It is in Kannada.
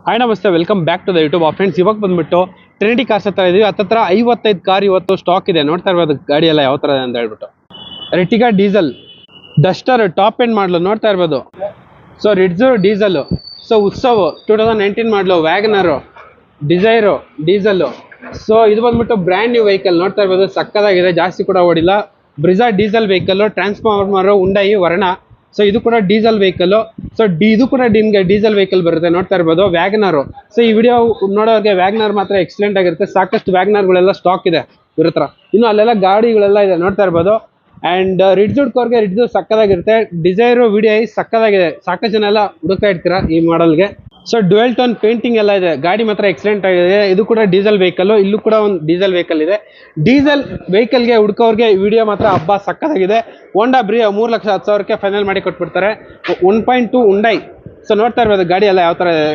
ಹಾಯ್ ನಮಸ್ತೆ, welcome back to the YouTube. Friends, ಇವಾಗ ಬಂದ್ಬಿಟ್ಟು ಟ್ರಿನಿಟಿ ಕಾರ್ಸ್ ಹತ್ರ ಇದೀವಿ. ಹತ್ತತ್ರ 55 ಕಾರ್ ಇವತ್ತು ಸ್ಟಾಕ್ ಇದೆ. ನೋಡ್ತಾ ಇರ್ಬೋದು ಗಾಡಿ ಎಲ್ಲ ಯಾವ ತರ ಇದೆ ಅಂತ ಹೇಳ್ಬಿಟ್ಟು. ರೆಟಿಗಾ ಡೀಸೆಲ್, ಡಸ್ಟರ್ ಟಾಪ್ ಎಂಡ್ ಮಾಡಲು ನೋಡ್ತಾ ಇರ್ಬೋದು. ಸೊ ರಿಡ್ಜು ಡೀಸೆಲ್, ಸೊ ಉತ್ಸವ್ 2019 ಮಾಡಲು, ವ್ಯಾಗನರು, ಡಿಸೈರು ಡೀಸೆಲ್. ಸೊ ಇದು ಬಂದ್ಬಿಟ್ಟು ಬ್ರ್ಯಾಂಡ್ ನ್ಯೂ ವೆಹಿಕಲ್ ನೋಡ್ತಾ ಇರ್ಬೋದು, ಸಕ್ಕದಾಗಿದೆ, ಜಾಸ್ತಿ ಕೂಡ ಓಡಿಲ್ಲ. Brezza diesel vehicle, transformer, Hyundai Verna. So ಇದು ಕೂಡ ಡೀಸೆಲ್ ವೆಹಿಕಲ್. ಸೊ ಇದು ಕೂಡ ನಿಮ್ಗೆ ಡೀಸೆಲ್ ವೆಹಿಕಲ್ ಬರುತ್ತೆ ನೋಡ್ತಾ ಇರ್ಬೋದು. ವ್ಯಾಗನರು, ಸೊ ಈ ವಿಡಿಯೋ ನೋಡೋರಿಗೆ ವ್ಯಾಗನರ್ ಮಾತ್ರ ಎಕ್ಸಲೆಂಟ್ ಆಗಿರುತ್ತೆ. ಸಾಕಷ್ಟು ವ್ಯಾಗನರ್ಗಳೆಲ್ಲ ಸ್ಟಾಕ್ ಇದೆ ಇವ್ರ ಹತ್ರ. ಇನ್ನು ಅಲ್ಲೆಲ್ಲ ಗಾಡಿಗಳೆಲ್ಲ ಇದೆ ನೋಡ್ತಾ ಇರ್ಬೋದು. ಅಂಡ್ ರಿಡ್ಜುಡ್ಕೋರ್ಗೆ ರಿಡ್ಜು ಸಕ್ಕದಾಗಿರುತ್ತೆ. ಡಿಸೈರು ವಿಡಿಯೋ ಸಕ್ಕದಾಗಿದೆ, ಸಾಕಷ್ಟು ಜನ ಎಲ್ಲ ಹುಡುಕ್ತಾ ಇರ್ತೀರಾ ಈ ಮಾಡೆಲ್ಗೆ. ಸೊ ಡ್ಯುಯಲ್ ಟೋನ್ ಪೇಂಟಿಂಗ್ ಎಲ್ಲ ಇದೆ, ಗಾಡಿ ಮಾತ್ರ ಎಕ್ಸಲೆಂಟ್ ಆಗಿದೆ. ಇದು ಕೂಡ ಡೀಸೆಲ್ ವೆಹಿಕಲ್, ಇಲ್ಲೂ ಕೂಡ ಒಂದು ಡೀಸೆಲ್ ವೆಹಿಕಲ್ ಇದೆ. ಡೀಸೆಲ್ ವೆಹಿಕಲ್ಗೆ ಹುಡುಕೋರ್ಗೆ ವಿಡಿಯೋ ಮಾತ್ರ ಹಬ್ಬ ಸಕ್ಕದಾಗಿದೆ. ಹೋಂಡಾ ಬ್ರಿಯೋ 3,10,000ಕ್ಕೆ ಫೈನಲ್ ಮಾಡಿ ಕೊಟ್ಬಿಡ್ತಾರೆ. 1.2 ಹುಂಡೈ. ಸೊ ನೋಡ್ತಾ ಇರ್ಬೋದು ಗಾಡಿ ಎಲ್ಲ ಯಾವ ತರ ಇದೆ.